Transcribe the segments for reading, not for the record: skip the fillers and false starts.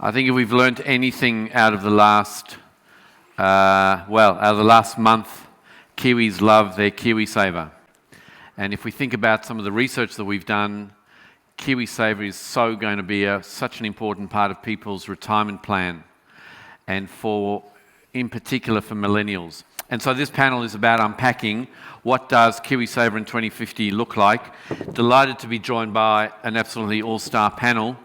I think if we've learnt anything out of the last, month, Kiwis love their KiwiSaver. And if we think about some of the research that we've done, KiwiSaver is so going to be such an important part of people's retirement plan, and in particular for millennials. And so this panel is about unpacking what does KiwiSaver in 2050 look like. Delighted to be joined by an absolutely all-star panel.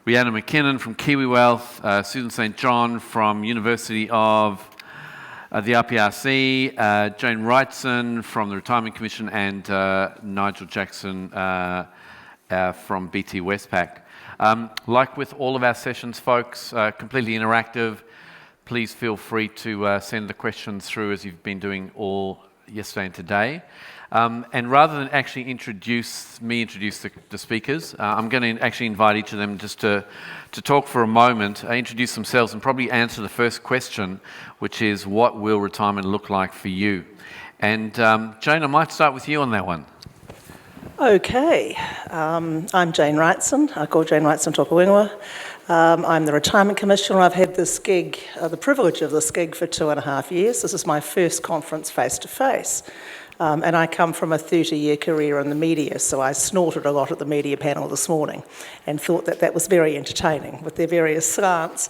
Rhiannon McKinnon from Kiwi Wealth, Susan St. John from University of the RPRC, Jane Wrightson from the Retirement Commission, and Nigel Jackson from BT Westpac. Like with all of our sessions, folks, completely interactive. Please feel free to send the questions through as you've been doing all yesterday and today. And rather than actually introduce the speakers, I'm going to actually invite each of them just to talk for a moment, introduce themselves, and probably answer the first question, which is, what will retirement look like for you? And Jane, I might start with you on that one. Okay, I'm Jane Wrightson. I call Jane Wrightson Toka Whenua. I'm the Retirement Commissioner. I've had this gig, the privilege of this gig, for 2.5 years. This is my first conference face-to-face. And I come from a 30-year career in the media, so I snorted a lot at the media panel this morning and thought that was very entertaining with their various slants.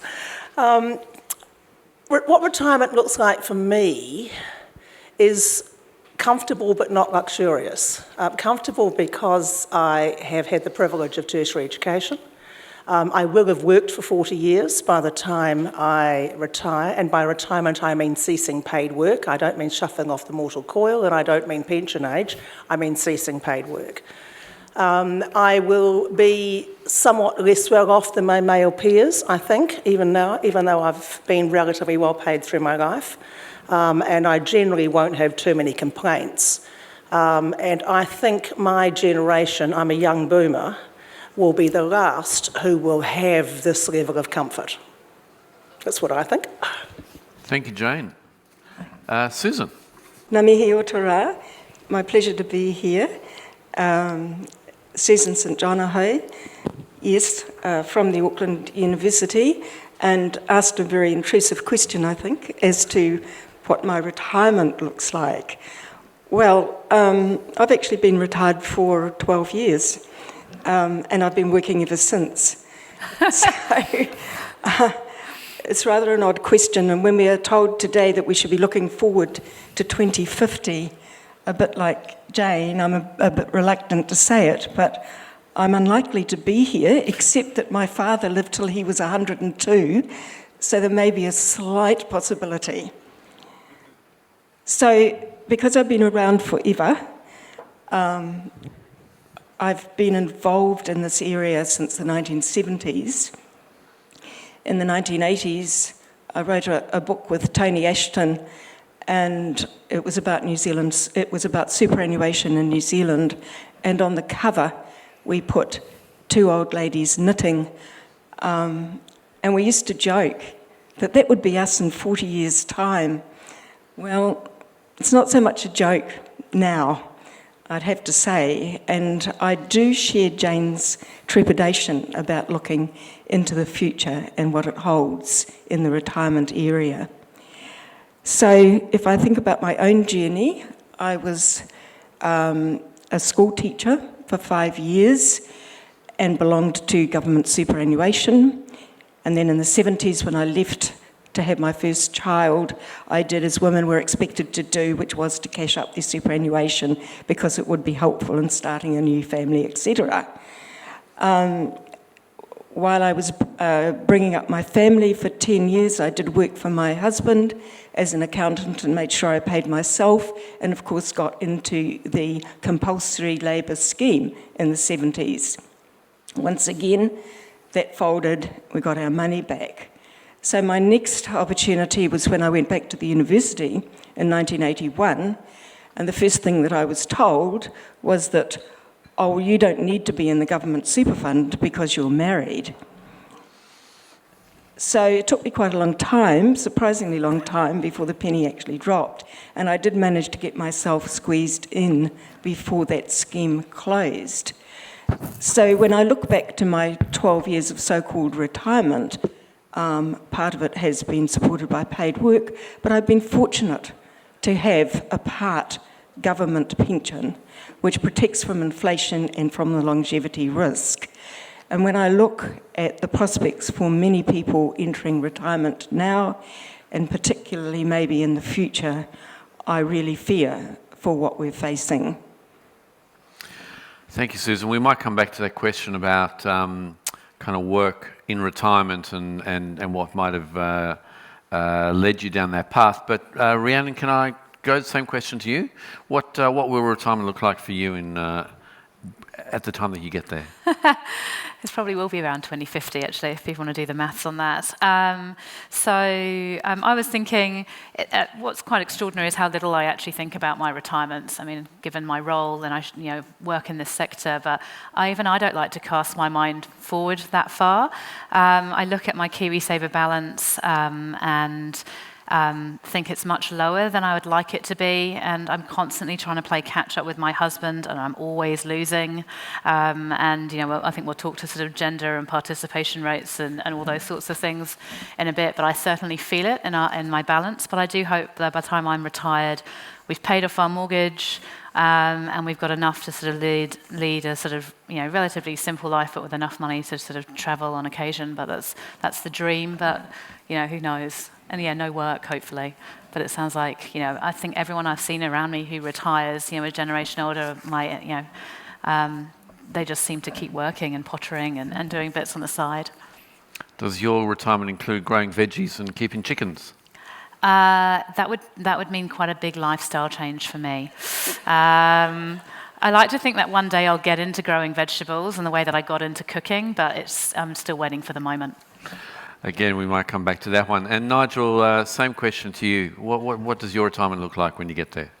What retirement looks like for me is comfortable but not luxurious. Comfortable because I have had the privilege of tertiary education. I will have worked for 40 years by the time I retire, and by retirement I mean ceasing paid work. I don't mean shuffling off the mortal coil, and I don't mean pension age. I mean ceasing paid work. I will be somewhat less well off than my male peers, I think, even though I've been relatively well paid through my life. And I generally won't have too many complaints. And I think my generation, I'm a young boomer, will be the last who will have this level of comfort. That's what I think. Thank you, Jane. Susan. Ngā mihi o te rā. My pleasure to be here. Susan St. John ahau, yes, from the Auckland University, and asked a very intrusive question, I think, as to what my retirement looks like. Well, I've actually been retired for 12 years, and I've been working ever since. So it's rather an odd question, and when we are told today that we should be looking forward to 2050, a bit like Jane, I'm a bit reluctant to say it, but I'm unlikely to be here, except that my father lived till he was 102, so there may be a slight possibility. So, because I've been around forever, I've been involved in this area since the 1970s. In the 1980s, I wrote a book with Tony Ashton, and it was about New Zealand. It was about superannuation in New Zealand, and on the cover we put two old ladies knitting, and we used to joke that would be us in 40 years' time. Well, it's not so much a joke now, I'd have to say, and I do share Jane's trepidation about looking into the future and what it holds in the retirement area. So if I think about my own journey, I was a school teacher for 5 years and belonged to government superannuation, and then in the 70s when I left to have my first child, I did as women were expected to do, which was to cash up their superannuation because it would be helpful in starting a new family, etc. While I was bringing up my family for 10 years, I did work for my husband as an accountant and made sure I paid myself, and of course got into the compulsory labour scheme in the 70s. Once again, that folded, we got our money back. So my next opportunity was when I went back to the university in 1981, and the first thing that I was told was that, oh, you don't need to be in the government super fund because you're married. So it took me quite a long time, surprisingly long time, before the penny actually dropped, and I did manage to get myself squeezed in before that scheme closed. So when I look back to my 12 years of so-called retirement, part of it has been supported by paid work, but I've been fortunate to have a part government pension, which protects from inflation and from the longevity risk. And when I look at the prospects for many people entering retirement now, and particularly maybe in the future, I really fear for what we're facing. Thank you, Susan. We might come back to that question about kind of work in retirement and what might have led you down that path. But Rhiannon, can I go the same question to you? What will retirement look like for you at the time that you get there? This probably will be around 2050, actually, if people want to do the maths on that. I was thinking, what's quite extraordinary is how little I actually think about my retirement. I mean, given my role, and I work in this sector, but I don't like to cast my mind forward that far. I look at my KiwiSaver balance and think it's much lower than I would like it to be, and I'm constantly trying to play catch up with my husband, and I'm always losing. I think we'll talk to sort of gender and participation rates and all those sorts of things in a bit, but I certainly feel it in my balance. But I do hope that by the time I'm retired, we've paid off our mortgage, and we've got enough to sort of lead a sort of relatively simple life, but with enough money to sort of travel on occasion. But that's the dream. But who knows? And no work, hopefully. But it sounds like I think everyone I've seen around me who retires, a generation older, they just seem to keep working and pottering and doing bits on the side. Does your retirement include growing veggies and keeping chickens? That would mean quite a big lifestyle change for me. I like to think that one day I'll get into growing vegetables in the way that I got into cooking, but I'm still waiting for the moment. Again, we might come back to that one. And Nigel, same question to you. What does your retirement look like when you get there?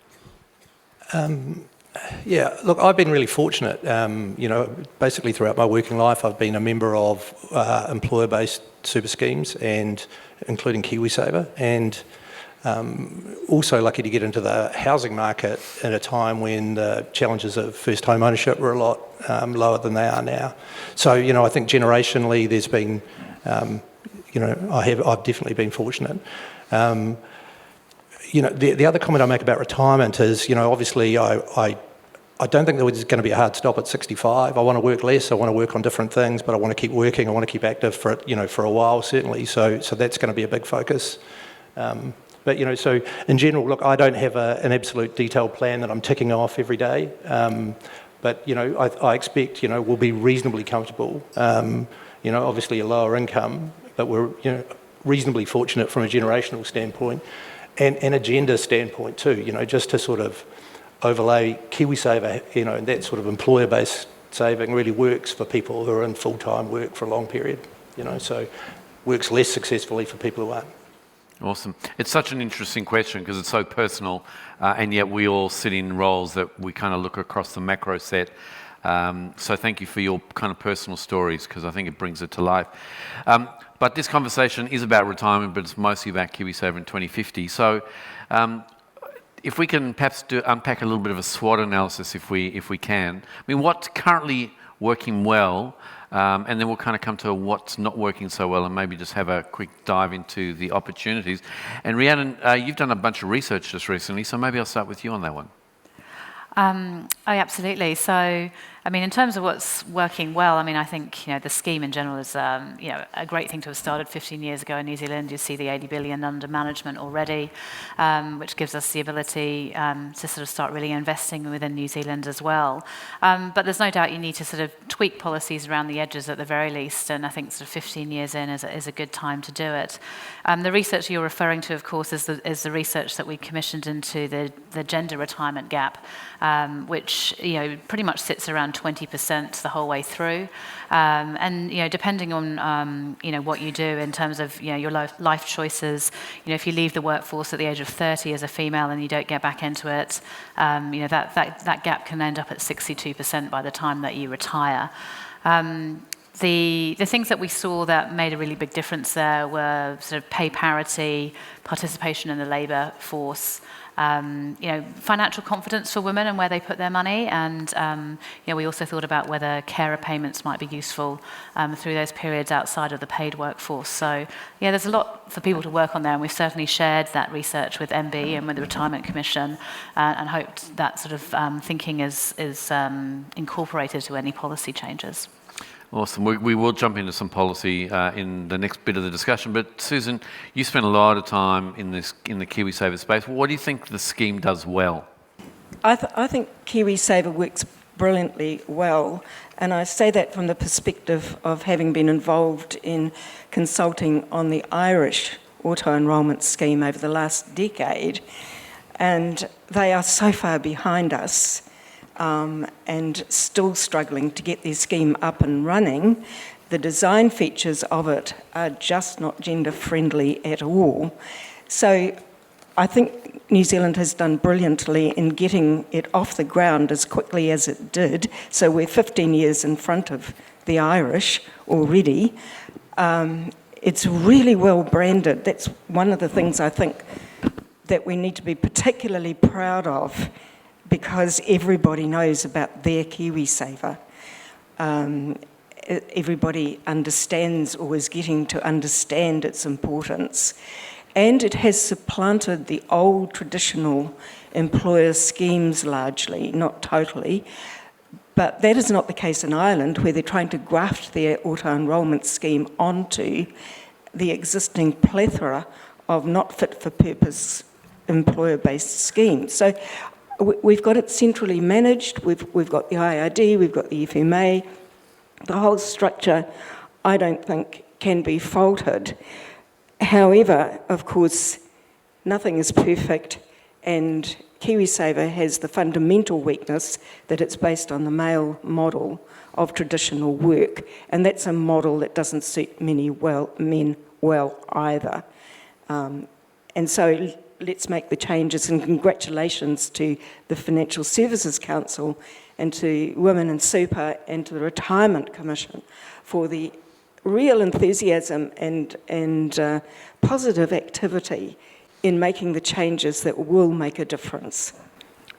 Yeah, look, I've been really fortunate. Basically throughout my working life, I've been a member of employer-based super schemes, and including KiwiSaver, and also lucky to get into the housing market at a time when the challenges of first home ownership were a lot lower than they are now. So, I think generationally there's been, I've definitely been fortunate. The other comment I make about retirement is, obviously I don't think there's going to be a hard stop at 65. I want to work less. I want to work on different things, but I want to keep working. I want to keep active for a while, certainly. So that's going to be a big focus. But so in general, look, I don't have an absolute detailed plan that I'm ticking off every day. But I expect we'll be reasonably comfortable. Obviously a lower income, but we're reasonably fortunate from a generational standpoint and a gender standpoint too. Just to sort of overlay KiwiSaver, and that sort of employer-based saving really works for people who are in full-time work for a long period. So works less successfully for people who aren't. Awesome. It's such an interesting question because it's so personal, and yet we all sit in roles that we kind of look across the macro set. So thank you for your kind of personal stories, because I think it brings it to life. But this conversation is about retirement, but it's mostly about KiwiSaver in 2050. So if we can perhaps unpack a little bit of a SWOT analysis, if we can. I mean, what's currently working well, and then we'll kind of come to what's not working so well, and maybe just have a quick dive into the opportunities. And Rhiannon, you've done a bunch of research just recently, so maybe I'll start with you on that one. Absolutely. So, in terms of what's working well, I think, the scheme in general is, a great thing to have started 15 years ago in New Zealand. You see the 80 billion under management already, which gives us the ability to sort of start really investing within New Zealand as well. But there's no doubt you need to sort of tweak policies around the edges at the very least, and I think sort of 15 years in is a good time to do it. The research you're referring to, of course, is the research that we commissioned into the gender retirement gap, which pretty much sits around 20% the whole way through, and depending on what you do in terms of your life choices, if you leave the workforce at the age of 30 as a female and you don't get back into it, that gap can end up at 62% by the time that you retire. The things that we saw that made a really big difference there were sort of pay parity, participation in the labour force, financial confidence for women and where they put their money. And we also thought about whether carer payments might be useful through those periods outside of the paid workforce. So there's a lot for people to work on there, and we've certainly shared that research with MB and with the Retirement Commission, and hoped that sort of thinking is incorporated to any policy changes. Awesome. We will jump into some policy in the next bit of the discussion. But Susan, you spent a lot of time in the KiwiSaver space. What do you think the scheme does well? I think KiwiSaver works brilliantly well, and I say that from the perspective of having been involved in consulting on the Irish auto-enrolment scheme over the last decade, and they are so far behind us and still struggling to get their scheme up and running. The design features of it are just not gender-friendly at all. So I think New Zealand has done brilliantly in getting it off the ground as quickly as it did. So we're 15 years in front of the Irish already. It's really well branded. That's one of the things I think that we need to be particularly proud of, because everybody knows about their KiwiSaver. Everybody understands or is getting to understand its importance. And it has supplanted the old traditional employer schemes largely, not totally. But that is not the case in Ireland, where they're trying to graft their auto-enrolment scheme onto the existing plethora of not fit-for-purpose employer-based schemes. So we've got it centrally managed, we've got the IRD, we've got the FMA. The whole structure, I don't think, can be faulted. However, of course, nothing is perfect, and KiwiSaver has the fundamental weakness that it's based on the male model of traditional work, and that's a model that doesn't suit men well either. And so let's make the changes, and congratulations to the Financial Services Council and to Women in Super and to the Retirement Commission for the real enthusiasm and positive activity in making the changes that will make a difference.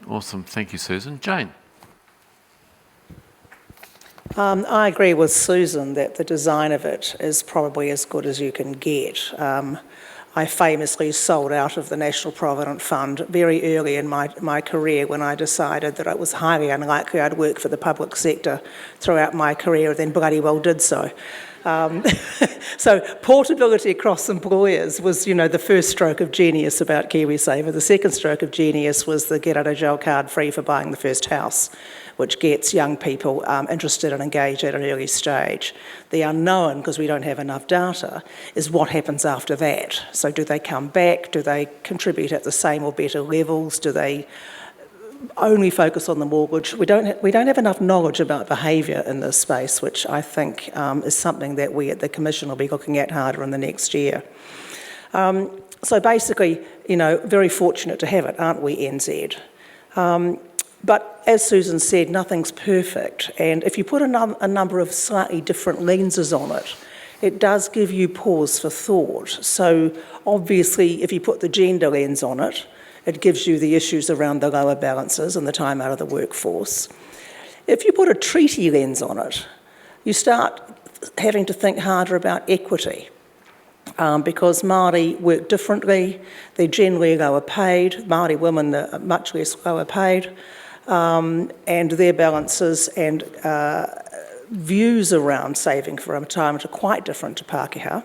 Awesome. Thank you, Susan. Jane? I agree with Susan that the design of it is probably as good as you can get. I famously sold out of the National Provident Fund very early in my career when I decided that it was highly unlikely I'd work for the public sector throughout my career, then bloody well did so. So portability across employers was, the first stroke of genius about KiwiSaver. The second stroke of genius was the get out of jail card free for buying the first house, which gets young people interested and engaged at an early stage. The unknown, because we don't have enough data, is what happens after that. So do they come back? Do they contribute at the same or better levels? Do they only focus on the mortgage? We don't have enough knowledge about behaviour in this space, which I think is something that we at the Commission will be looking at harder in the next year. So basically, very fortunate to have it, aren't we, NZ? But as Susan said, nothing's perfect, and if you put a number of slightly different lenses on it, it does give you pause for thought. So obviously, if you put the gender lens on it, it gives you the issues around the lower balances and the time out of the workforce. If you put a treaty lens on it, you start having to think harder about equity, because Māori work differently, they're generally lower paid, Māori women are much less lower paid, and their balances and views around saving for retirement are quite different to Pākehā.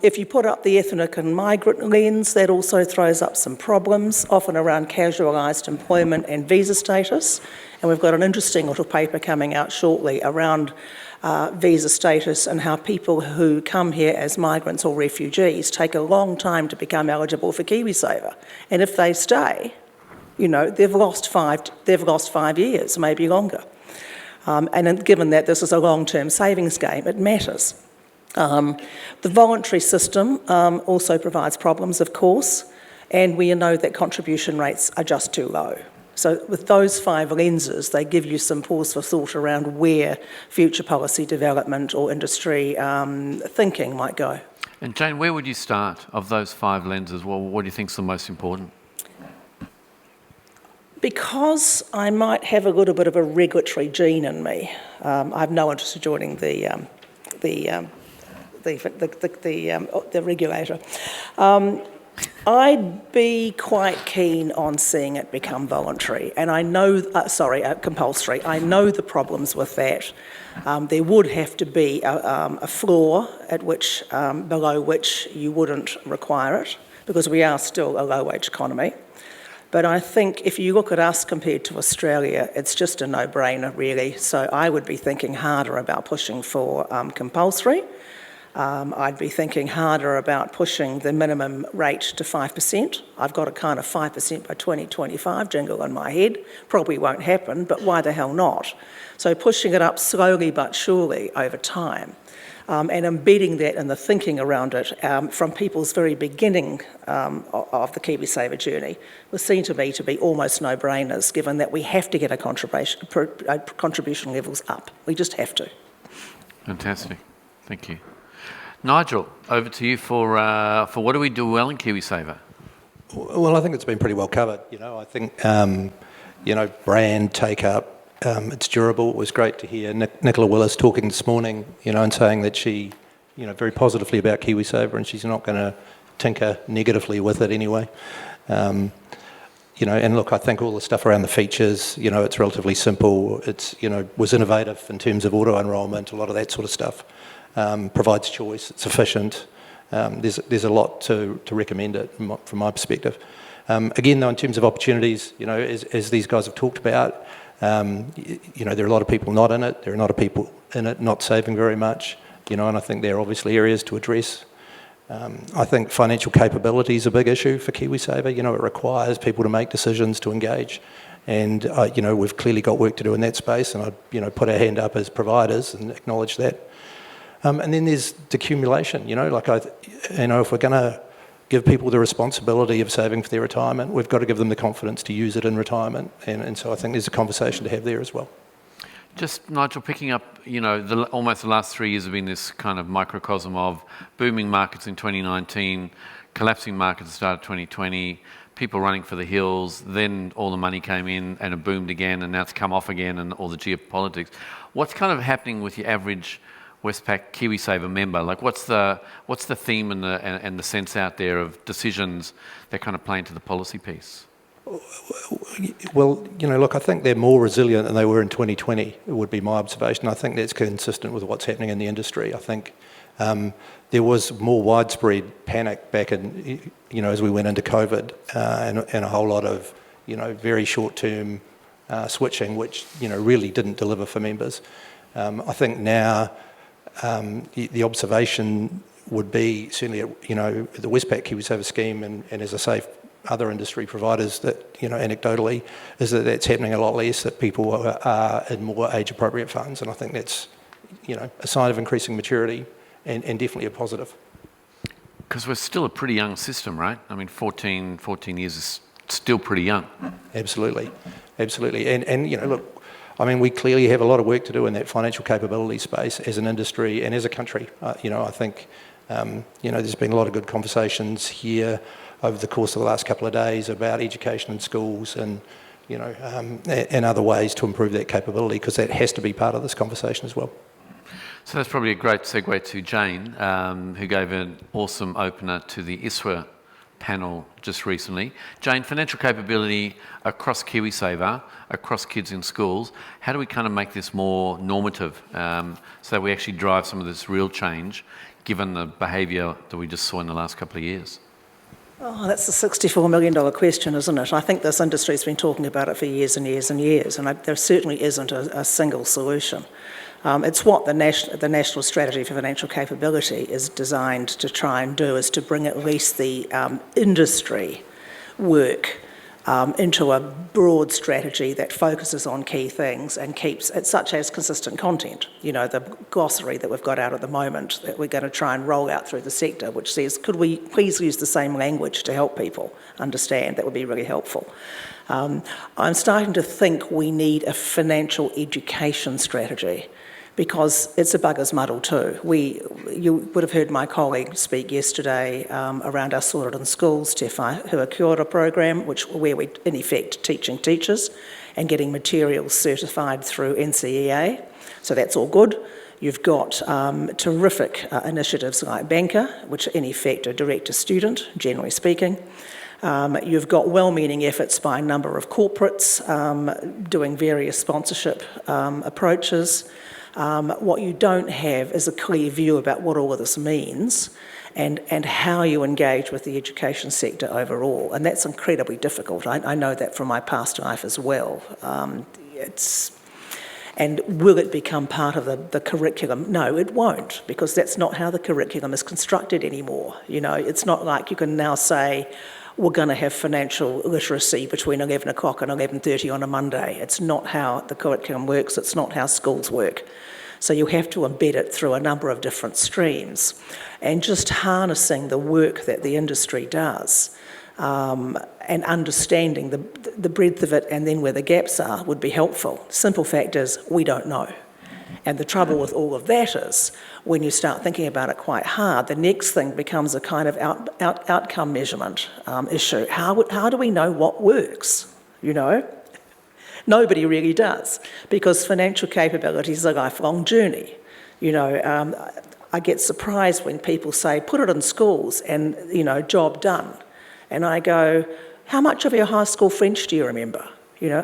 If you put up the ethnic and migrant lens, that also throws up some problems, often around casualised employment and visa status. And we've got an interesting little paper coming out shortly around visa status and how people who come here as migrants or refugees take a long time to become eligible for KiwiSaver. And if they stay, they've lost 5 years, maybe longer. And then given that this is a long-term savings game, it matters. The voluntary system also provides problems, of course, and we know that contribution rates are just too low. So with those 5 lenses, they give you some pause for thought around where future policy development or industry thinking might go. And Jane, where would you start of those 5 lenses? Well, what do you think is the most important? Because I might have a little bit of a regulatory gene in me, I have no interest in joining the regulator. I'd be quite keen on seeing it become voluntary, and I know, compulsory. I know the problems with that. There would have to be a floor at which, below which you wouldn't require it, because we are still a low-wage economy. But I think if you look at us compared to Australia, it's just a no-brainer, really. So I would be thinking harder about pushing for compulsory. I'd be thinking harder about pushing the minimum rate to 5%. I've got a kind of 5% by 2025 jingle in my head. Probably won't happen, but why the hell not? So pushing it up slowly but surely over time, and embedding that in the thinking around it from people's very beginning of the KiwiSaver journey was seen to me to be almost no-brainers, given that we have to get our contribution levels up. We just have to. Fantastic. Thank you. Nigel, over to you for what do we do well in KiwiSaver? Well, I think it's been pretty well covered. I think, brand take-up, it's durable. It was great to hear Nicola Willis talking this morning, and saying that she, very positively about KiwiSaver, and she's not going to tinker negatively with it anyway. And look, I think all the stuff around the features, it's relatively simple. It's, was innovative in terms of auto-enrolment, a lot of that sort of stuff. Provides choice, it's efficient. There's a lot to recommend it from my perspective. Again, though, in terms of opportunities, as these guys have talked about, there are a lot of people not in it. There are a lot of people in it not saving very much, and I think there are obviously areas to address. I think financial capability is a big issue for KiwiSaver. It requires people to make decisions, to engage. And, we've clearly got work to do in that space, and I'd, put our hand up as providers and acknowledge that. And then there's accumulation, if we're going to give people the responsibility of saving for their retirement, we've got to give them the confidence to use it in retirement. And so I think there's a conversation to have there as well. Just, Nigel, picking up, almost the last 3 years have been this kind of microcosm of booming markets in 2019, collapsing markets at the start of 2020, people running for the hills, then all the money came in and it boomed again, and now it's come off again, and all the geopolitics. What's kind of happening with your average Westpac KiwiSaver member? Like, what's the theme and the sense out there of decisions that kind of play into the policy piece? Well, look, I think they're more resilient than they were in 2020, would be my observation. I think that's consistent with what's happening in the industry. I think there was more widespread panic back in, as we went into COVID, and a whole lot of, very short-term switching, which, really didn't deliver for members. I think now the observation would be certainly, the Westpac KiwiSaver scheme, and as I say, other industry providers that, anecdotally, is that that's happening a lot less, that people are in more age-appropriate funds, and I think that's, a sign of increasing maturity and definitely a positive. Because we're still a pretty young system, right? I mean, 14 years is still pretty young. Absolutely. And look, I mean, we clearly have a lot of work to do in that financial capability space as an industry and as a country. I think, there's been a lot of good conversations here over the course of the last couple of days about education in schools and, and other ways to improve that capability, because that has to be part of this conversation as well. So that's probably a great segue to Jane, who gave an awesome opener to the ISWA panel just recently. Jane, financial capability across KiwiSaver, across kids in schools, how do we kind of make this more normative so that we actually drive some of this real change, given the behaviour that we just saw in the last couple of years? Oh, that's the $64 million question, isn't it? I think this industry's been talking about it for years and years and years, and there certainly isn't a single solution. It's what the National Strategy for Financial Capability is designed to try and do, is to bring at least the industry work into a broad strategy that focuses on key things and keeps it, such as consistent content. The glossary that we've got out at the moment that we're going to try and roll out through the sector, which says, could we please use the same language to help people understand? That would be really helpful. I'm starting to think we need a financial education strategy, because it's a bugger's muddle too. You would have heard my colleague speak yesterday around our Sorted in Schools Te Whahua Kia Ora program, where we in effect teaching teachers and getting materials certified through NCEA. So that's all good. You've got terrific initiatives like Banker, which in effect are direct to student, generally speaking. You've got well-meaning efforts by a number of corporates doing various sponsorship approaches. What you don't have is a clear view about what all of this means and how you engage with the education sector overall. And that's incredibly difficult. I know that from my past life as well. And will it become part of the curriculum? No, it won't, because that's not how the curriculum is constructed anymore. You know, it's not like you can now say, we're going to have financial literacy between 11 o'clock and 11:30 on a Monday. It's not how the curriculum works. It's not how schools work. So you have to embed it through a number of different streams. And just harnessing the work that the industry does and understanding the breadth of it and then where the gaps are would be helpful. Simple fact is, we don't know. And the trouble with all of that is, when you start thinking about it quite hard, the next thing becomes a kind of outcome measurement issue. How do we know what works, you know? Nobody really does, because financial capability is a lifelong journey. You know, I get surprised when people say, put it in schools and, you know, job done. And I go, how much of your high school French do you remember? You know,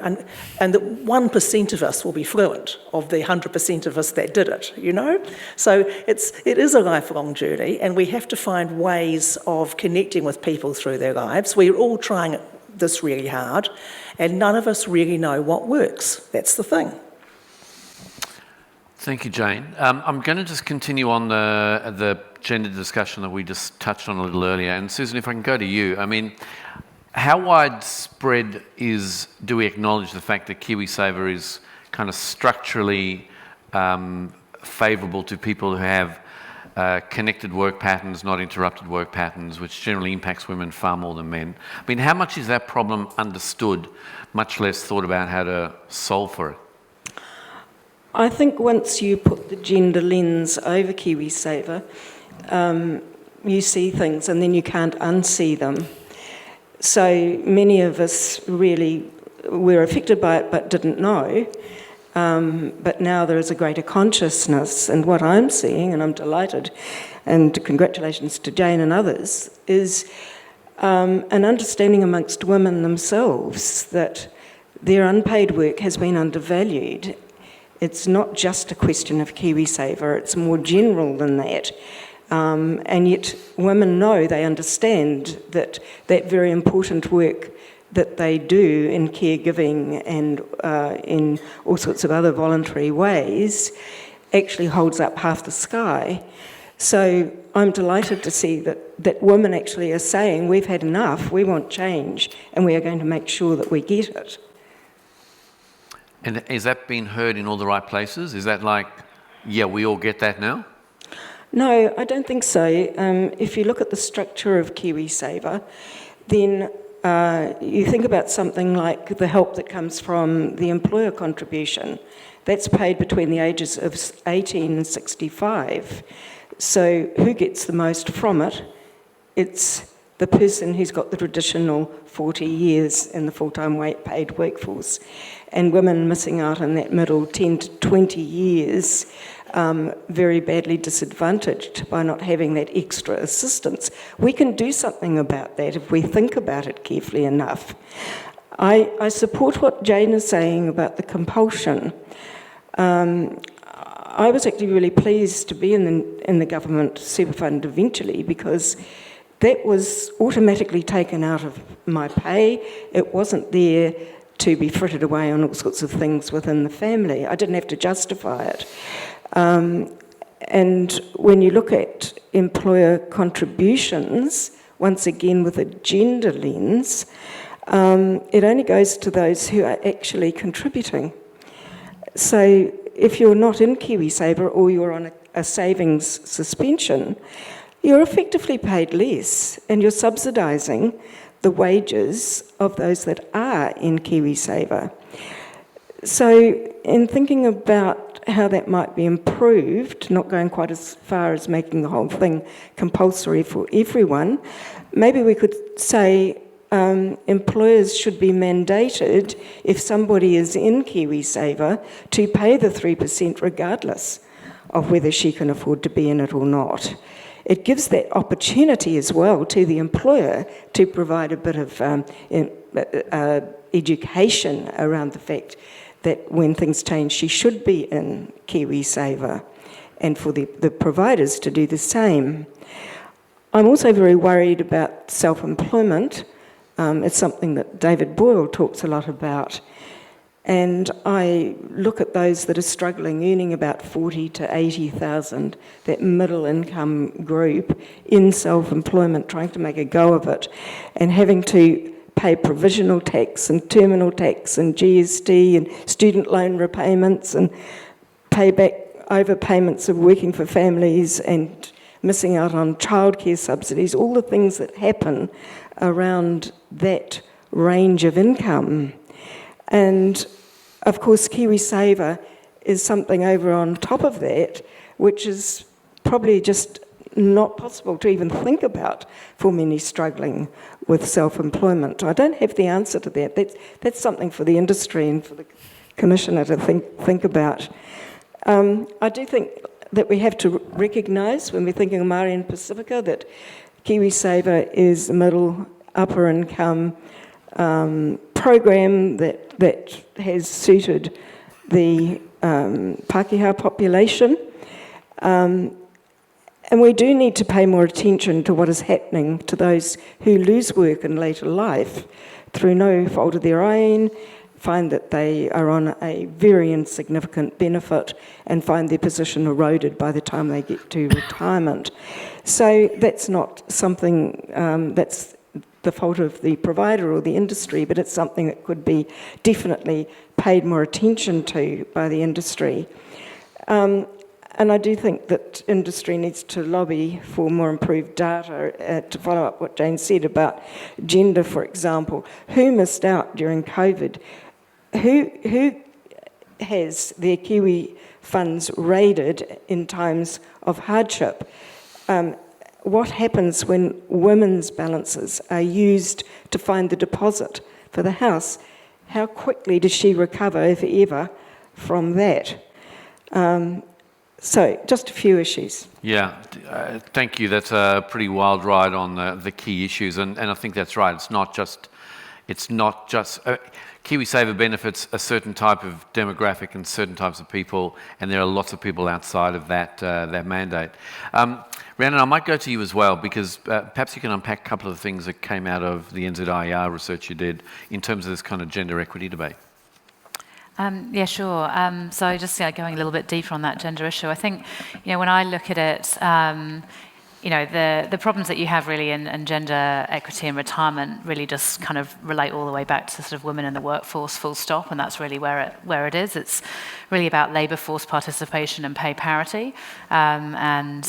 and that 1% of us will be fluent of the 100% of us that did it, you know? So it is a lifelong journey, and we have to find ways of connecting with people through their lives. We're all trying this really hard, and none of us really know what works. That's the thing. Thank you, Jane. I'm going to just continue on the gender discussion that we just touched on a little earlier. And Susan, if I can go to you. I mean, how widespread do we acknowledge the fact that KiwiSaver is kind of structurally favourable to people who have connected work patterns, not interrupted work patterns, which generally impacts women far more than men? I mean, how much is that problem understood, much less thought about how to solve for it? I think once you put the gender lens over KiwiSaver, you see things and then you can't unsee them. So many of us really were affected by it but didn't know. But now there is a greater consciousness, and what I'm seeing, and I'm delighted, and congratulations to Jane and others, is an understanding amongst women themselves that their unpaid work has been undervalued. It's not just a question of KiwiSaver, it's more general than that. And yet women know, they understand that very important work that they do in caregiving and in all sorts of other voluntary ways actually holds up half the sky. So I'm delighted to see that women actually are saying, we've had enough, we want change, and we are going to make sure that we get it. And is that being heard in all the right places? Is that like, yeah, we all get that now? No, I don't think so. If you look at the structure of KiwiSaver, then you think about something like the help that comes from the employer contribution. That's paid between the ages of 18 and 65. So who gets the most from it? It's the person who's got the traditional 40 years in the full-time paid workforce. And women missing out on that middle 10 to 20 years, very badly disadvantaged by not having that extra assistance. We can do something about that if we think about it carefully enough. I support what Jane is saying about the compulsion. I was actually really pleased to be in the government super fund eventually, because that was automatically taken out of my pay. It wasn't there to be frittered away on all sorts of things within the family. I didn't have to justify it. And when you look at employer contributions, once again with a gender lens, it only goes to those who are actually contributing. So if you're not in KiwiSaver or you're on a savings suspension, you're effectively paid less, and you're subsidising the wages of those that are in KiwiSaver. So in thinking about how that might be improved, not going quite as far as making the whole thing compulsory for everyone. Maybe we could say employers should be mandated, if somebody is in KiwiSaver, to pay the 3% regardless of whether she can afford to be in it or not. It gives that opportunity as well to the employer to provide a bit of education around the fact that when things change, she should be in KiwiSaver, and for the providers to do the same. I'm also very worried about self-employment. It's something that David Boyle talks a lot about. And I look at those that are struggling, earning about 40 to 80,000, that middle income group in self-employment, trying to make a go of it, and having to pay provisional tax and terminal tax and GST and student loan repayments and pay back overpayments of working for families and missing out on childcare subsidies, all the things that happen around that range of income. And of course, KiwiSaver is something over on top of that, which is probably just not possible to even think about for many struggling with self-employment. I don't have the answer to that. That's something for the industry and for the Commissioner to think about. I do think that we have to recognise, when we're thinking of Māori and Pacifica, that KiwiSaver is a middle, upper income program that has suited the Pākehā population. And we do need to pay more attention to what is happening to those who lose work in later life through no fault of their own, find that they are on a very insignificant benefit and find their position eroded by the time they get to retirement. So that's not something that's the fault of the provider or the industry, but it's something that could be definitely paid more attention to by the industry. And I do think that industry needs to lobby for more improved data to follow up what Jane said about gender, for example. Who missed out during COVID? Who has their Kiwi funds raided in times of hardship? What happens when women's balances are used to find the deposit for the house? How quickly does she recover, if ever, from that? So, just a few issues. Yeah, thank you. That's a pretty wild ride on the key issues, and I think that's right. It's not just KiwiSaver benefits a certain type of demographic and certain types of people, and there are lots of people outside of that mandate. Rhiannon, I might go to you as well, because perhaps you can unpack a couple of the things that came out of the NZIER research you did in terms of this kind of gender equity debate. Yeah, sure. So just going a little bit deeper on that gender issue, I think, when I look at it, the problems that you have really in gender equity and retirement really just kind of relate all the way back to sort of women in the workforce, full stop, and that's really where it is. It's really about labour force participation and pay parity, and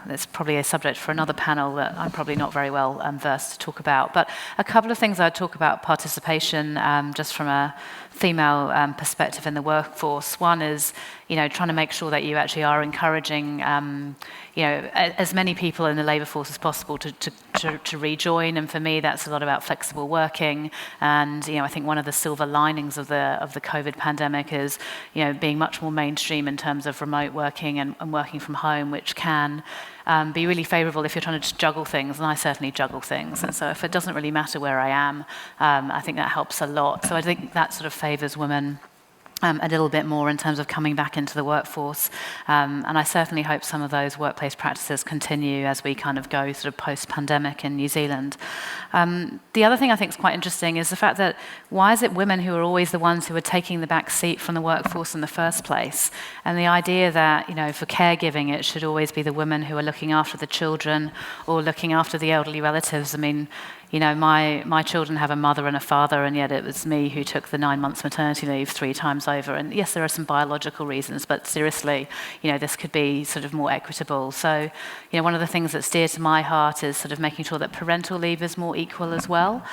it's probably a subject for another panel that I'm probably not very well versed to talk about. But a couple of things I'd talk about participation, just from a female perspective in the workforce. One is, trying to make sure that you actually are encouraging, as many people in the labour force as possible to rejoin. And for me, that's a lot about flexible working. And I think one of the silver linings of the COVID pandemic is, being much more mainstream in terms of remote working and working from home, which can be really favourable if you're trying to just juggle things, and I certainly juggle things. And so if it doesn't really matter where I am, I think that helps a lot. So I think that sort of favours women a little bit more in terms of coming back into the workforce. And I certainly hope some of those workplace practices continue as we kind of go sort of post-pandemic in New Zealand. The other thing I think is quite interesting is the fact that why is it women who are always the ones who are taking the back seat from the workforce in the first place? And the idea that, for caregiving, it should always be the women who are looking after the children or looking after the elderly relatives. I mean, my children have a mother and a father, and yet it was me who took the 9 months maternity leave 3 times over. And yes, there are some biological reasons, but seriously, this could be sort of more equitable. So, one of the things that's dear to my heart is sort of making sure that parental leave is more equal as well.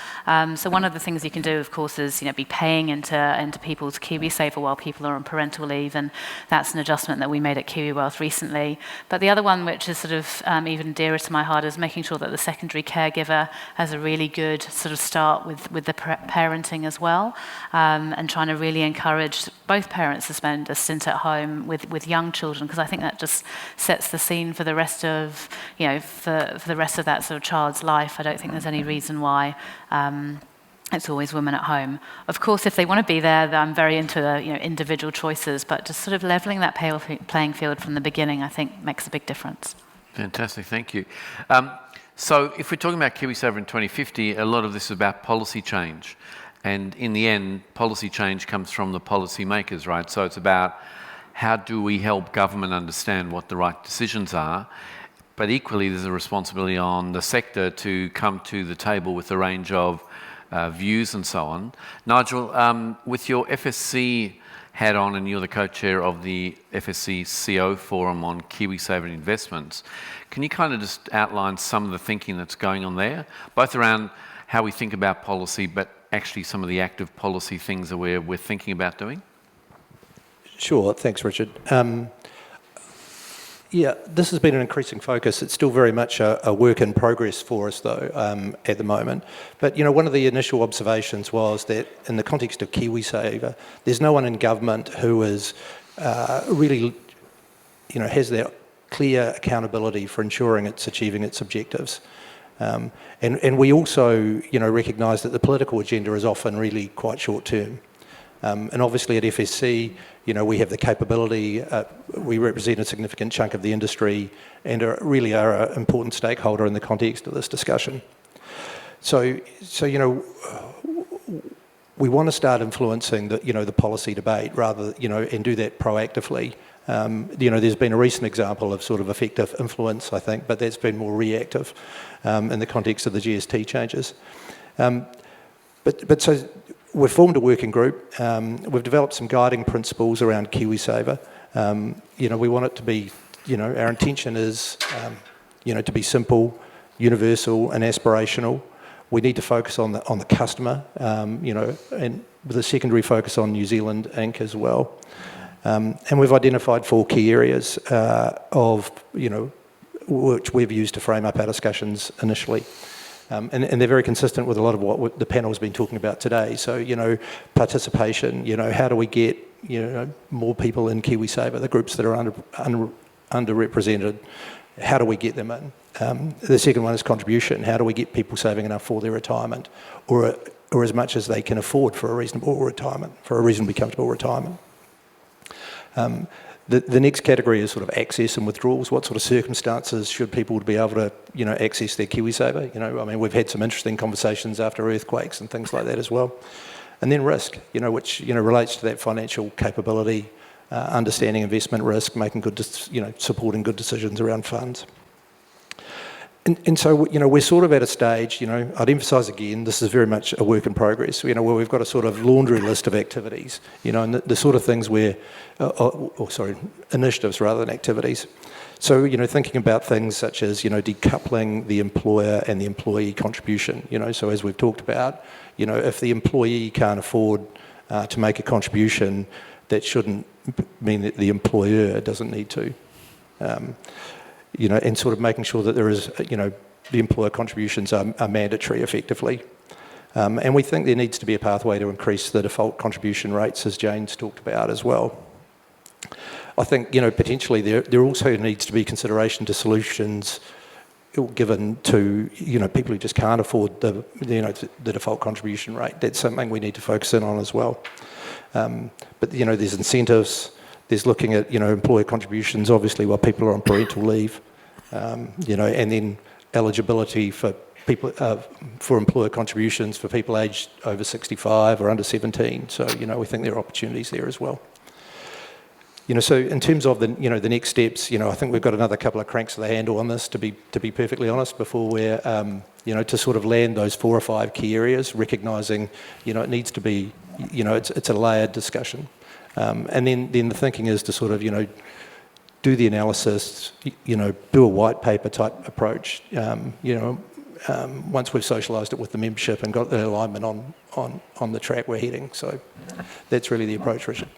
So one of the things you can do, of course, is be paying into people's KiwiSaver while people are on parental leave, and that's an adjustment that we made at KiwiWealth recently. But the other one, which is sort of even dearer to my heart, is making sure that the secondary caregiver has a really good sort of start with the parenting as well, and trying to really encourage both parents to spend a stint at home with young children, because I think that just sets the scene for the rest of for the rest of that sort of child's life. I don't think there's any reason why it's always women at home. Of course, if they want to be there, I'm very into individual choices, but just sort of levelling that playing field from the beginning, I think, makes a big difference. Fantastic, thank you. So if we're talking about KiwiSaver in 2050, a lot of this is about policy change. And in the end, policy change comes from the policy makers, right? So it's about how do we help government understand what the right decisions are, but equally there's a responsibility on the sector to come to the table with a range of views and so on. Nigel, with your FSC hat on, and you're the co-chair of the FSC CO Forum on KiwiSaver investments, can you kind of just outline some of the thinking that's going on there, both around how we think about policy, but actually some of the active policy things that we're thinking about doing? Sure, thanks, Richard. Yeah, this has been an increasing focus. It's still very much a work in progress for us, though, at the moment. But, one of the initial observations was that in the context of KiwiSaver, there's no one in government who is really, has that clear accountability for ensuring it's achieving its objectives. And we also, recognise that the political agenda is often really quite short-term. And obviously at FSC, we have the capability, we represent a significant chunk of the industry and really are an important stakeholder in the context of this discussion. So we want to start influencing the policy debate rather, and do that proactively. There's been a recent example of sort of effective influence, I think, but that's been more reactive in the context of the GST changes. But so we've formed a working group. We've developed some guiding principles around KiwiSaver. We want it to be, our intention is, to be simple, universal and aspirational. We need to focus on the customer, and with a secondary focus on New Zealand Inc. as well. And we've identified 4 key areas of, which we've used to frame up our discussions initially. And they're very consistent with a lot of what the panel's been talking about today. So, participation, how do we get, more people in KiwiSaver, the groups that are underrepresented, how do we get them in? The second one is contribution. How do we get people saving enough for their retirement, or as much as they can afford for a reasonably comfortable retirement? The next category is sort of access and withdrawals. What sort of circumstances should people be able to, access their KiwiSaver? We've had some interesting conversations after earthquakes and things like that as well. And then risk, which, relates to that financial capability, understanding investment risk, making good, supporting good decisions around funds. And so, we're sort of at a stage, I'd emphasise again, this is very much a work in progress, where we've got a sort of laundry list of activities, and the sort of things initiatives rather than activities. So, thinking about things such as, decoupling the employer and the employee contribution, so as we've talked about, if the employee can't afford to make a contribution, that shouldn't mean that the employer doesn't need to. And sort of making sure that there is, the employer contributions are mandatory effectively. And we think there needs to be a pathway to increase the default contribution rates, as Jane's talked about as well. I think, potentially there also needs to be consideration to solutions given to, people who just can't afford the default contribution rate. That's something we need to focus in on as well. But, there's incentives. There's looking at, employer contributions, obviously, while people are on parental leave, and then eligibility for people for employer contributions for people aged over 65 or under 17. So, we think there are opportunities there as well. So in terms of the next steps, I think we've got another couple of cranks of the handle on this, to be perfectly honest, before we're, to sort of land those 4 or 5 key areas, recognising, it needs to be, it's a layered discussion. And then the thinking is to sort of, do the analysis, do a white paper type approach, once we've socialised it with the membership and got the alignment on the track we're heading. So that's really the approach, Richard.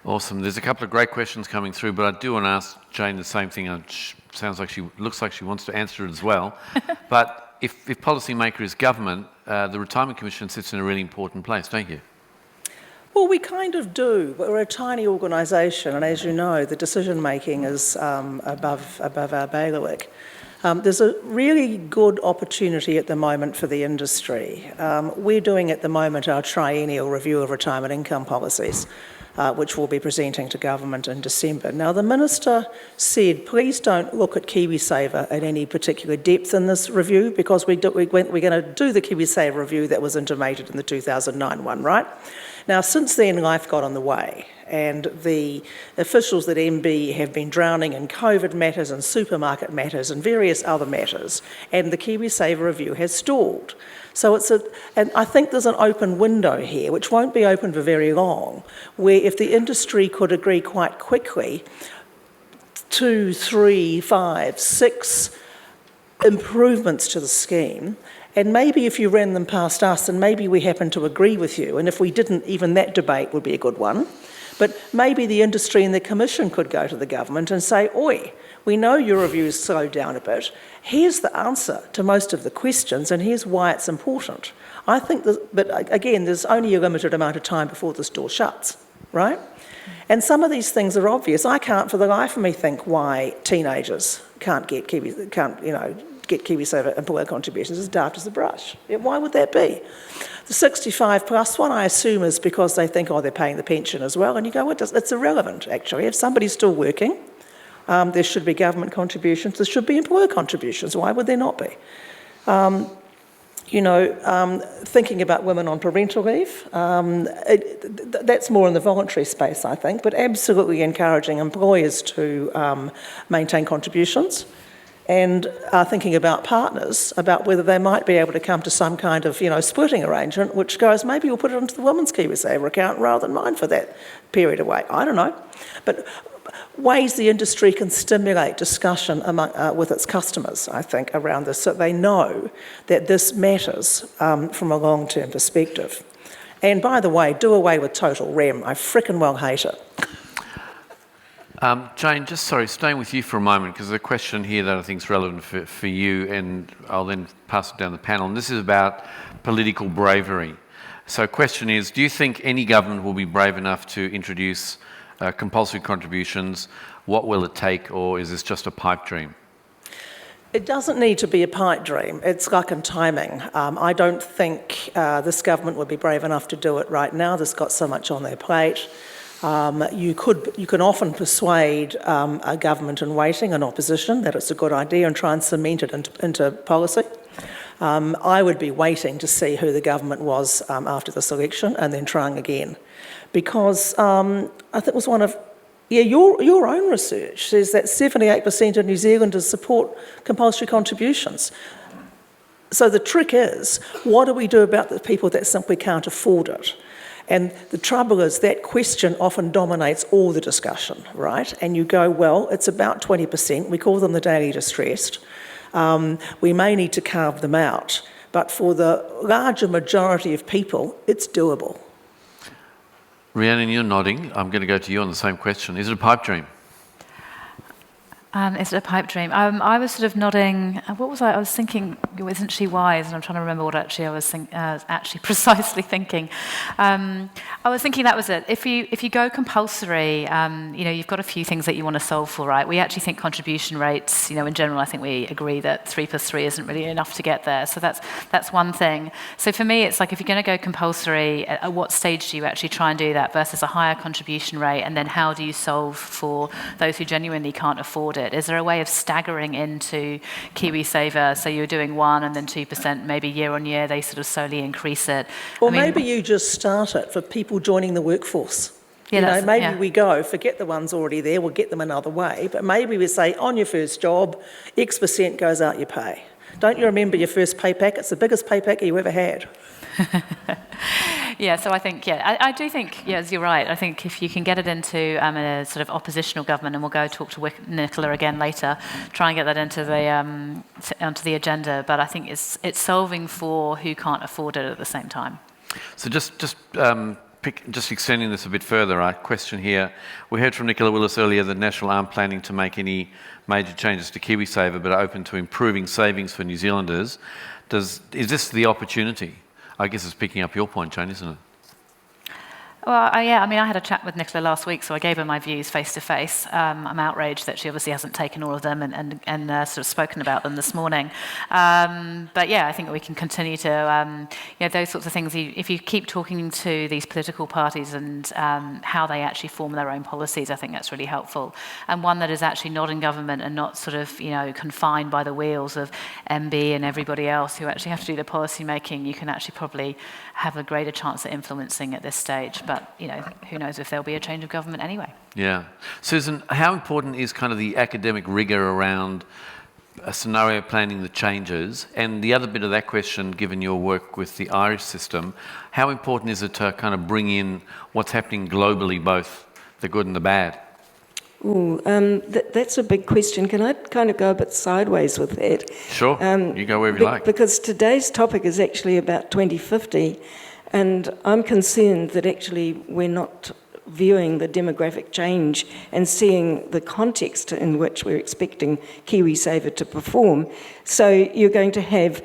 Awesome. There's a couple of great questions coming through, but I do want to ask Jane the same thing. Sounds like looks like she wants to answer it as well. But if policymaker is government, the Retirement Commission sits in a really important place, don't you? Well, we kind of do, but we're a tiny organisation, and as you know, the decision-making is above our bailiwick. There's a really good opportunity at the moment for the industry. We're doing at the moment our triennial review of retirement income policies, which we'll be presenting to government in December. Now, the Minister said, please don't look at KiwiSaver at any particular depth in this review, because we're going to do the KiwiSaver review that was intimated in the 2009 one, right? Now, since then, life got on the way, and the officials at MB have been drowning in COVID matters and supermarket matters and various other matters, and the KiwiSaver review has stalled. So and I think there's an open window here, which won't be open for very long, where if the industry could agree quite quickly, 2, 3, 5, 6 improvements to the scheme, and maybe if you ran them past us, and maybe we happen to agree with you, and if we didn't, even that debate would be a good one. But maybe the industry and the Commission could go to the government and say, oi, we know your review's slowed down a bit. Here's the answer to most of the questions, and here's why it's important. I think but again, there's only a limited amount of time before this door shuts, right? And some of these things are obvious. I can't for the life of me think why teenagers can't get KiwiSaver employer contributions as daft as a brush. Why would that be? The 65 plus one, I assume, is because they think, they're paying the pension as well. And you go, it's irrelevant, actually. If somebody's still working, there should be government contributions. There should be employer contributions. Why would there not be? Thinking about women on parental leave, that's more in the voluntary space, I think, but absolutely encouraging employers to maintain contributions, and thinking about partners, about whether they might be able to come to some kind of, splitting arrangement, which goes, maybe we'll put it into the woman's KiwiSaver account rather than mine for that period of wait. I don't know. But ways the industry can stimulate discussion with its customers, I think, around this, so they know that this matters from a long-term perspective. And by the way, do away with total REM. I frickin' well hate it. Jane, staying with you for a moment, because there's a question here that I think is relevant for you, and I'll then pass it down the panel. And this is about political bravery. So the question is, do you think any government will be brave enough to introduce compulsory contributions? What will it take, or is this just a pipe dream? It doesn't need to be a pipe dream. It's luck and timing. I don't think this government would be brave enough to do it right now. They've got so much on their plate. You can often persuade a government in waiting, an opposition, that it's a good idea and try and cement it into policy. I would be waiting to see who the government was after this election and then trying again. Because I think it was one of your own research says that 78% of New Zealanders support compulsory contributions. So the trick is, what do we do about the people that simply can't afford it? And the trouble is that question often dominates all the discussion, right? And you go, well, it's about 20%. We call them the daily distressed. We may need to carve them out. But for the larger majority of people, it's doable. Rhiannon, you're nodding. I'm going to go to you on the same question. Is it a pipe dream? Is it a pipe dream? I was sort of nodding. What was I? I was thinking, isn't she wise? And I'm trying to remember what actually I was actually precisely thinking. I was thinking that was it. If you go compulsory, you've got a few things that you want to solve for, right? We actually think contribution rates, in general, I think we agree that 3 + 3 isn't really enough to get there. So that's one thing. So for me, it's like if you're going to go compulsory, at what stage do you actually try and do that versus a higher contribution rate? And then how do you solve for those who genuinely can't afford it? Is there a way of staggering into KiwiSaver, so you're doing 1% and then 2%, maybe year on year they sort of slowly increase it? Or maybe you just start it for people joining the workforce. Maybe we go, forget the ones already there, we'll get them another way, but maybe we say on your first job, X% goes out your pay. Don't you remember your first pay packet? It's the biggest pay packet you ever had. Yeah, so I think, I do think, yes, you're right. I think if you can get it into a sort of oppositional government, and we'll go talk to Nicola again later, try and get that into onto the agenda. But I think it's solving for who can't afford it at the same time. So just extending this a bit further, a question here. We heard from Nicola Willis earlier that National aren't planning to make any major changes to KiwiSaver, but are open to improving savings for New Zealanders. Is this the opportunity? I guess it's picking up your point, Jane, isn't it? Well, yeah, I mean, I had a chat with Nicola last week, so I gave her my views face to face. I'm outraged that she obviously hasn't taken all of them and sort of spoken about them this morning. But yeah, I think we can continue to, those sorts of things. If you keep talking to these political parties and how they actually form their own policies, I think that's really helpful. And one that is actually not in government and not sort of, confined by the wheels of MB and everybody else who actually have to do the policy making, you can actually probably have a greater chance at influencing at this stage. But, who knows if there'll be a change of government anyway. Yeah. Susan, how important is kind of the academic rigour around scenario planning the changes? And the other bit of that question, given your work with the Irish system, how important is it to kind of bring in what's happening globally, both the good and the bad? Ooh, that's a big question. Can I kind of go a bit sideways with that? Sure, you go wherever you like. Because today's topic is actually about 2050, and I'm concerned that actually we're not viewing the demographic change and seeing the context in which we're expecting KiwiSaver to perform. So you're going to have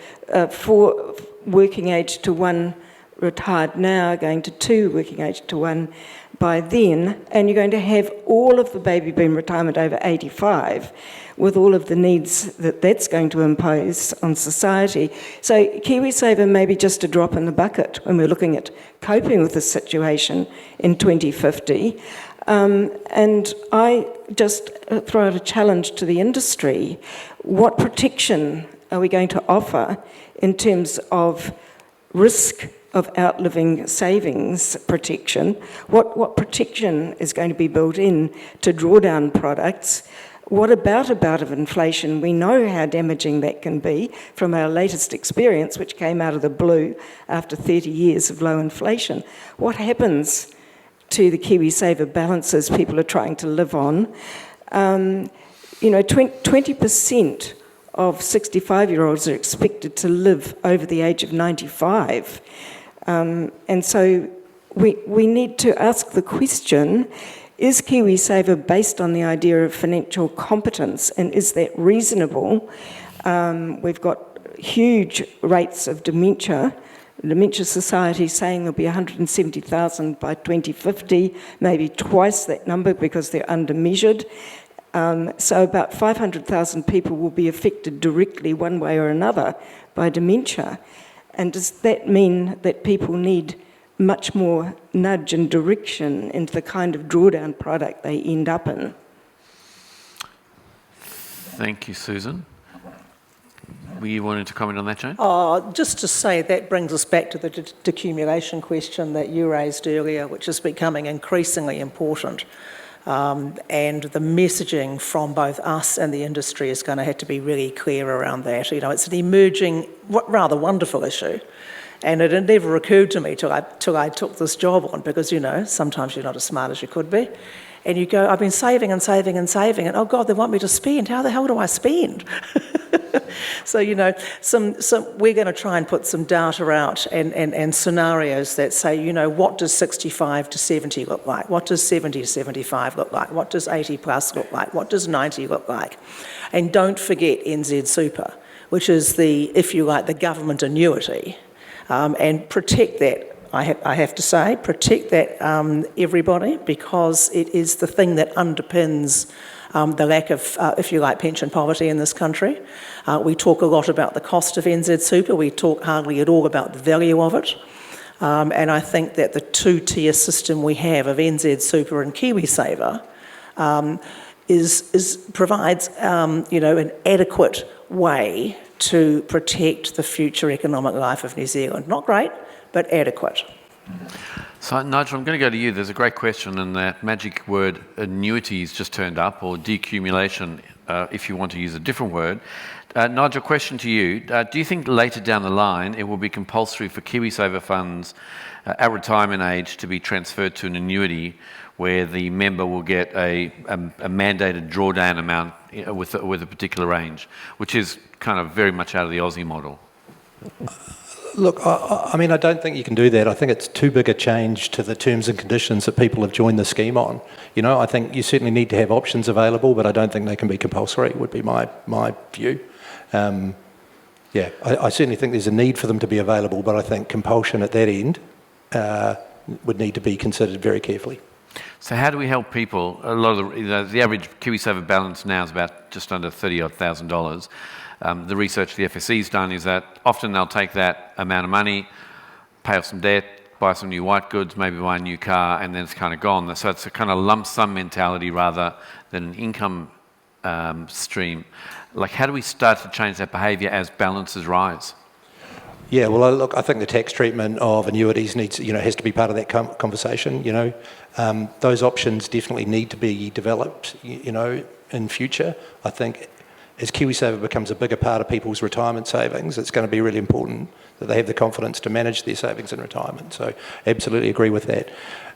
4 working age to 1 retired now, going to 2 working age to 1 by then, and you're going to have all of the baby boom retirement over 85 with all of the needs that that's going to impose on society. So KiwiSaver may be just a drop in the bucket when we're looking at coping with this situation in 2050. And I just throw out a challenge to the industry. What protection are we going to offer in terms of risk of outliving savings protection? What protection is going to be built in to drawdown products? What about a bout of inflation? We know how damaging that can be from our latest experience, which came out of the blue after 30 years of low inflation. What happens to the KiwiSaver balances people are trying to live on? 20% of 65-year-olds are expected to live over the age of 95. And so we need to ask the question, is KiwiSaver based on the idea of financial competence, and is that reasonable? We've got huge rates of dementia. The Dementia Society saying there'll be 170,000 by 2050, maybe twice that number because they're under-measured. So about 500,000 people will be affected directly one way or another by dementia. And does that mean that people need much more nudge and direction into the kind of drawdown product they end up in? Thank you, Susan. Were you wanting to comment on that, Jane? Just to say that brings us back to the decumulation question that you raised earlier, which is becoming increasingly important. And the messaging from both us and the industry is going to have to be really clear around that. It's an emerging, rather wonderful issue. And it had never occurred to me till I took this job on, because, sometimes you're not as smart as you could be. And you go, I've been saving and saving and saving, and oh God, they want me to spend. How the hell do I spend? So, we're going to try and put some data out and scenarios that say, what does 65 to 70 look like? What does 70 to 75 look like? What does 80 plus look like? What does 90 look like? And don't forget NZ Super, which is the government annuity, and protect that. I have to say, protect that, everybody, because it is the thing that underpins the lack of, pension poverty in this country. We talk a lot about the cost of NZ Super. We talk hardly at all about the value of it. And I think that the 2-tier system we have of NZ Super and KiwiSaver provides an adequate way to protect the future economic life of New Zealand. Not great, but adequate. So, Nigel, I'm going to go to you. There's a great question, and that magic word annuities just turned up, or decumulation, if you want to use a different word. Nigel, question to you. Do you think later down the line it will be compulsory for KiwiSaver funds at retirement age to be transferred to an annuity where the member will get a mandated drawdown amount with a particular range, which is kind of very much out of the Aussie model? Look, I mean, I don't think you can do that. I think it's too big a change to the terms and conditions that people have joined the scheme on. You know, I think you certainly need to have options available, but I don't think they can be compulsory, would be my view. Yeah, I certainly think there's a need for them to be available, but I think compulsion at that end would need to be considered very carefully. So how do we help people? A lot of the average KiwiSaver balance now is about just under $30,000. The research the FSC's done is that often they'll take that amount of money, pay off some debt, buy some new white goods, maybe buy a new car, and then it's kind of gone. So it's a kind of lump sum mentality rather than an income stream. Like, how do we start to change that behaviour as balances rise? Yeah, well, look, I think the tax treatment of annuities has to be part of that conversation. Those options definitely need to be developed, in future. I think as KiwiSaver becomes a bigger part of people's retirement savings, it's going to be really important that they have the confidence to manage their savings in retirement. So, absolutely agree with that.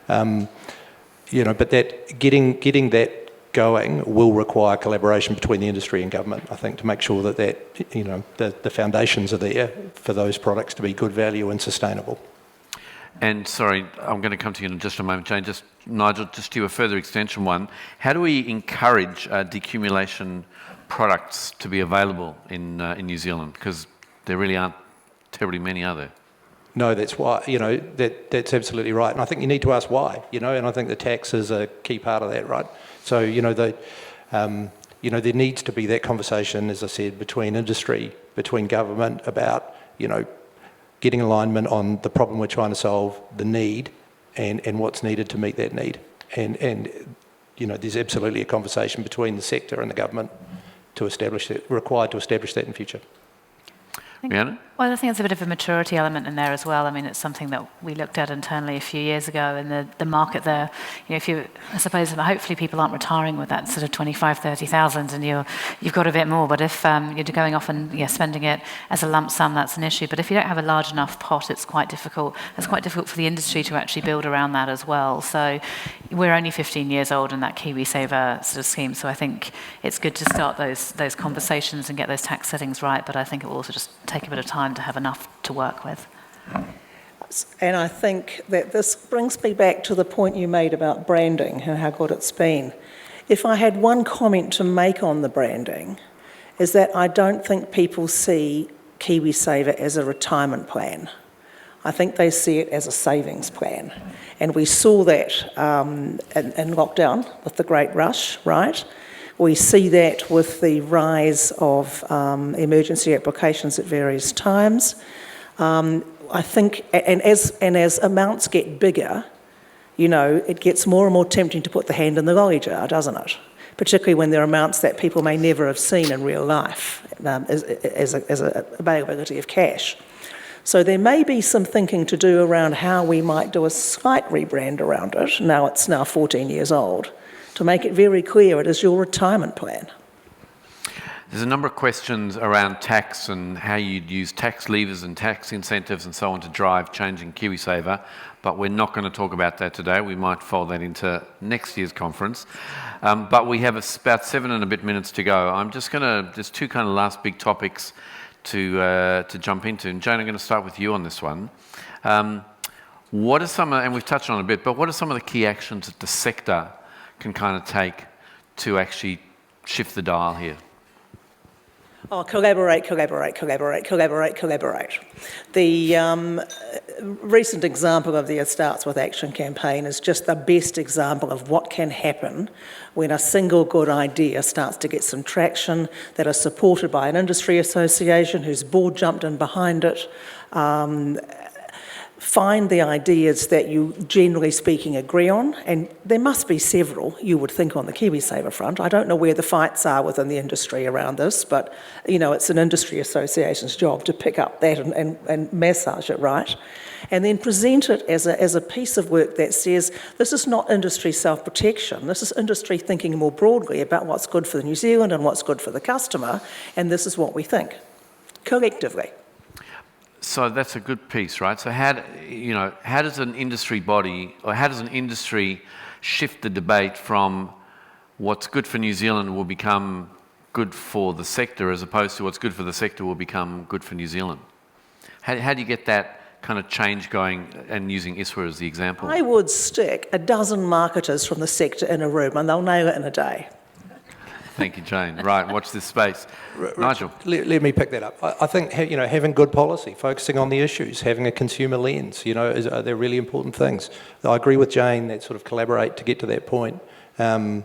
But that getting that going will require collaboration between the industry and government, I think, to make sure that the foundations are there for those products to be good value and sustainable. And sorry, I'm going to come to you in just a moment, Jane. Nigel, just to a further extension one. How do we encourage decumulation products to be available in New Zealand? Because there really aren't terribly many, are there? No, that's why, that's absolutely right. And I think you need to ask why, and I think the tax is a key part of that, right? So, there needs to be that conversation, as I said, between industry, between government about, getting alignment on the problem we're trying to solve, the need, and what's needed to meet that need. And there's absolutely a conversation between the sector and the government required to establish that in future. Rhiannon? Well, I think there's a bit of a maturity element in there as well. I mean, it's something that we looked at internally a few years ago, and the market there, I suppose hopefully people aren't retiring with that sort of 25, 30,000 and you've got a bit more, but if you're going off and spending it as a lump sum, that's an issue. But if you don't have a large enough pot, it's quite difficult. It's quite difficult for the industry to actually build around that as well. So we're only 15 years old in that KiwiSaver sort of scheme, so I think it's good to start those conversations and get those tax settings right, but I think it will also just take a bit of time to have enough to work with. And I think that this brings me back to the point you made about branding and how good it's been. If I had one comment to make on the branding, is that I don't think people see KiwiSaver as a retirement plan. I think they see it as a savings plan. And we saw that in lockdown with the Great Rush, right? We see that with the rise of emergency applications at various times. I think, and as amounts get bigger, it gets more and more tempting to put the hand in the lolly jar, doesn't it? Particularly when there are amounts that people may never have seen in real life as a availability of cash. So there may be some thinking to do around how we might do a slight rebrand around it. Now it's 14 years old. To make it very clear, it is your retirement plan. There's a number of questions around tax and how you'd use tax levers and tax incentives and so on to drive change in KiwiSaver, but we're not going to talk about that today. We might fold that into next year's conference. But we have about 7 and a bit minutes to go. There's two kind of last big topics to jump into. And Jane, I'm going to start with you on this one. What are some, and we've touched on it a bit, but what are some of the key actions that the sector can kind of take to actually shift the dial here? Collaborate. The recent example of the It Starts With Action campaign is just the best example of what can happen when a single good idea starts to get some traction, that is supported by an industry association whose board jumped in behind it. find the ideas that you, generally speaking, agree on, and there must be several, you would think, on the KiwiSaver front. I don't know where the fights are within the industry around this, but, it's an industry association's job to pick up that and massage it right, and then present it as a piece of work that says, this is not industry self-protection, this is industry thinking more broadly about what's good for New Zealand and what's good for the customer, and this is what we think, collectively. So that's a good piece, right? So how does an industry body, or how does an industry shift the debate from what's good for New Zealand will become good for the sector, as opposed to what's good for the sector will become good for New Zealand? How do you get that kind of change going, and using ISWA as the example? I would stick a dozen marketers from the sector in a room and they'll nail it in a day. Thank you, Jane. Right, watch this space. Nigel. Let me pick that up. I think having good policy, focusing on the issues, having a consumer lens, they're really important things. I agree with Jane that sort of collaborate to get to that point, and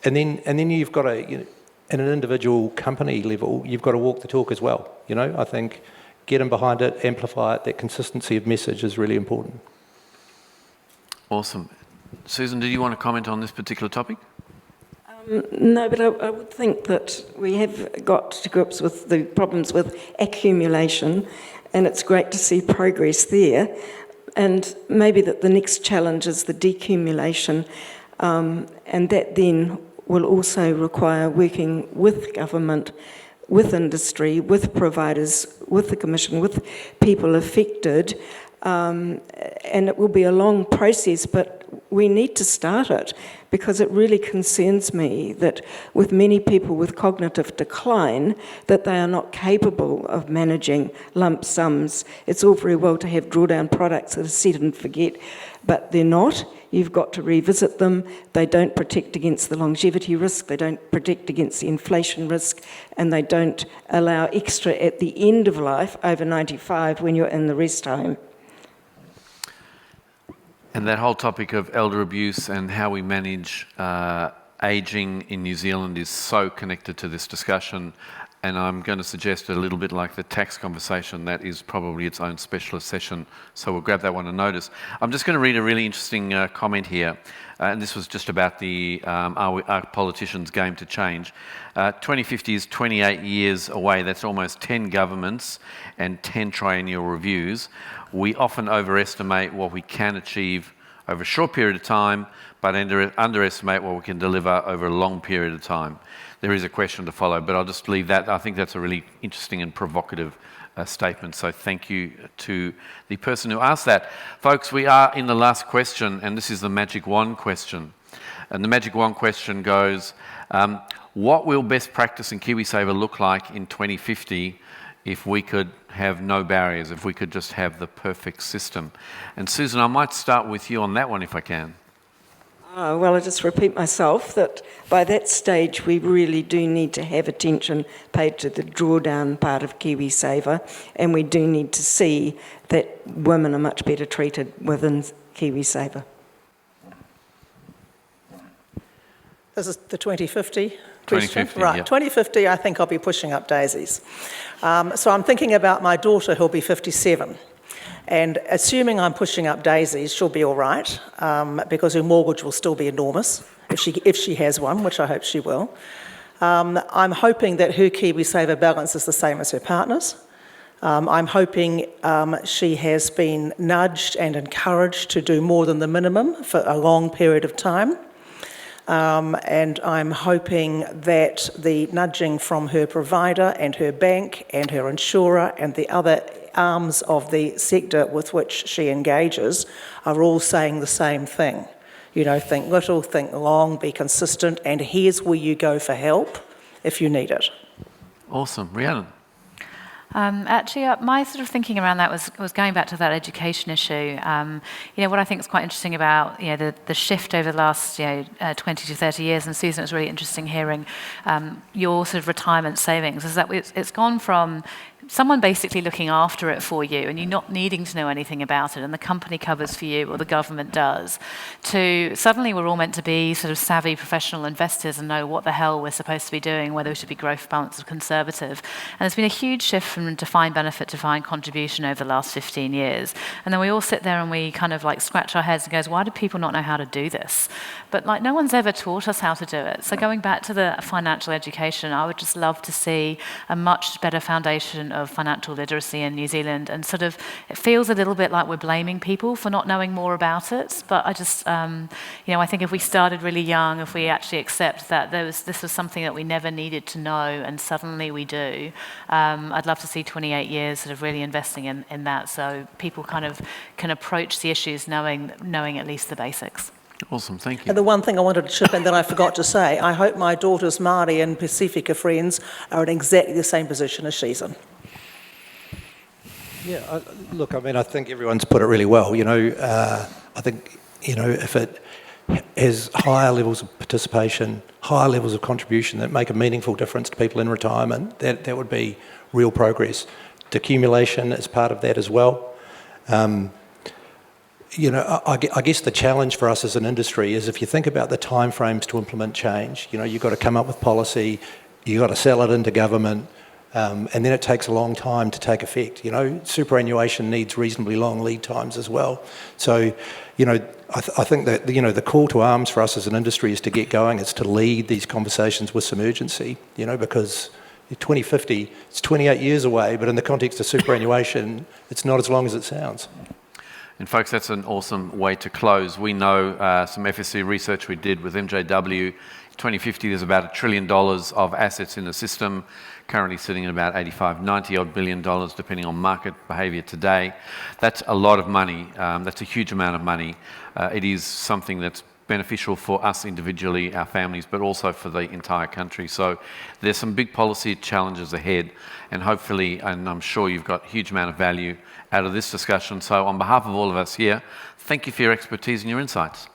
then you've got to, at an individual company level, you've got to walk the talk as well. I think get in behind it, amplify it. That consistency of message is really important. Awesome. Susan, did you want to comment on this particular topic? No, but I would think that we have got to grips with the problems with accumulation, and it's great to see progress there. And maybe that the next challenge is the decumulation, and that then will also require working with government, with industry, with providers, with the Commission, with people affected. And it will be a long process, but we need to start it, because it really concerns me that with many people with cognitive decline, that they are not capable of managing lump sums. It's all very well to have drawdown products that are set and forget, but they're not. You've got to revisit them. They don't protect against the longevity risk, they don't protect against the inflation risk, and they don't allow extra at the end of life, over 95, when you're in the rest home. And that whole topic of elder abuse and how we manage ageing in New Zealand is so connected to this discussion. And I'm going to suggest a little bit like the tax conversation, that is probably its own specialist session. So we'll grab that one and notice. I'm just going to read a really interesting comment here. And this was just about the our politicians' game to change. 2050 is 28 years away. That's almost 10 governments and 10 triennial reviews. We often overestimate what we can achieve over a short period of time, but underestimate what we can deliver over a long period of time. There is a question to follow, but I'll just leave that. I think that's a really interesting and provocative statement. So thank you to the person who asked that. Folks, we are in the last question, and this is the magic wand question. And the magic wand question goes, what will best practice in KiwiSaver look like in 2050 if we could have no barriers, if we could just have the perfect system? And Susan, I might start with you on that one if I can. Well, I just repeat myself that by that stage we really do need to have attention paid to the drawdown part of KiwiSaver, and we do need to see that women are much better treated within KiwiSaver. This is the 2050 question? 2050, right, yeah. 2050, I think I'll be pushing up daisies. So I'm thinking about my daughter, who'll be 57. And assuming I'm pushing up daisies, she'll be all right, because her mortgage will still be enormous, if she has one, which I hope she will. I'm hoping that her KiwiSaver balance is the same as her partner's. I'm hoping she has been nudged and encouraged to do more than the minimum for a long period of time. And I'm hoping that the nudging from her provider and her bank and her insurer and the other arms of the sector with which she engages are all saying the same thing. Think little, think long, be consistent, and here's where you go for help if you need it. Awesome. Rhiannon? Actually, my sort of thinking around that was going back to that education issue. What I think is quite interesting about the shift over the last 20 to 30 years, and Susan, it's really interesting hearing your sort of retirement savings, is that it's gone from someone basically looking after it for you and you not needing to know anything about it and the company covers for you or the government does, to suddenly we're all meant to be sort of savvy professional investors and know what the hell we're supposed to be doing, whether we should be growth, balanced or conservative. And there's been a huge shift from defined benefit to defined contribution over the last 15 years. And then we all sit there and we kind of like scratch our heads and goes, why do people not know how to do this? But like no one's ever taught us how to do it. So going back to the financial education, I would just love to see a much better foundation of financial literacy in New Zealand, and sort of it feels a little bit like we're blaming people for not knowing more about it. But I just, I think if we started really young, if we actually accept that this was something that we never needed to know, and suddenly we do, I'd love to see 28 years sort of really investing in that, so people kind of can approach the issues knowing at least the basics. Awesome, thank you. And the one thing I wanted to chip in that I forgot to say, I hope my daughter's Māori and Pacifica friends are in exactly the same position as she's in. Yeah, look, I mean, I think everyone's put it really well. I think, if it has higher levels of participation, higher levels of contribution that make a meaningful difference to people in retirement, that would be real progress. Accumulation is part of that as well. I guess the challenge for us as an industry is if you think about the timeframes to implement change, you've got to come up with policy, you've got to sell it into government, and then it takes a long time to take effect. Superannuation needs reasonably long lead times as well. So, I think that, the call to arms for us as an industry is to get going, it's to lead these conversations with some urgency, because 2050, it's 28 years away, but in the context of superannuation, it's not as long as it sounds. And folks, that's an awesome way to close. We know some FSC research we did with MJW. 2050, there's about $1 trillion of assets in the system, currently sitting at about 85, 90 odd billion dollars, depending on market behaviour today. That's a lot of money. That's a huge amount of money. It is something that's beneficial for us individually, our families, but also for the entire country. So there's some big policy challenges ahead, and hopefully, and I'm sure you've got a huge amount of value out of this discussion. So on behalf of all of us here, thank you for your expertise and your insights.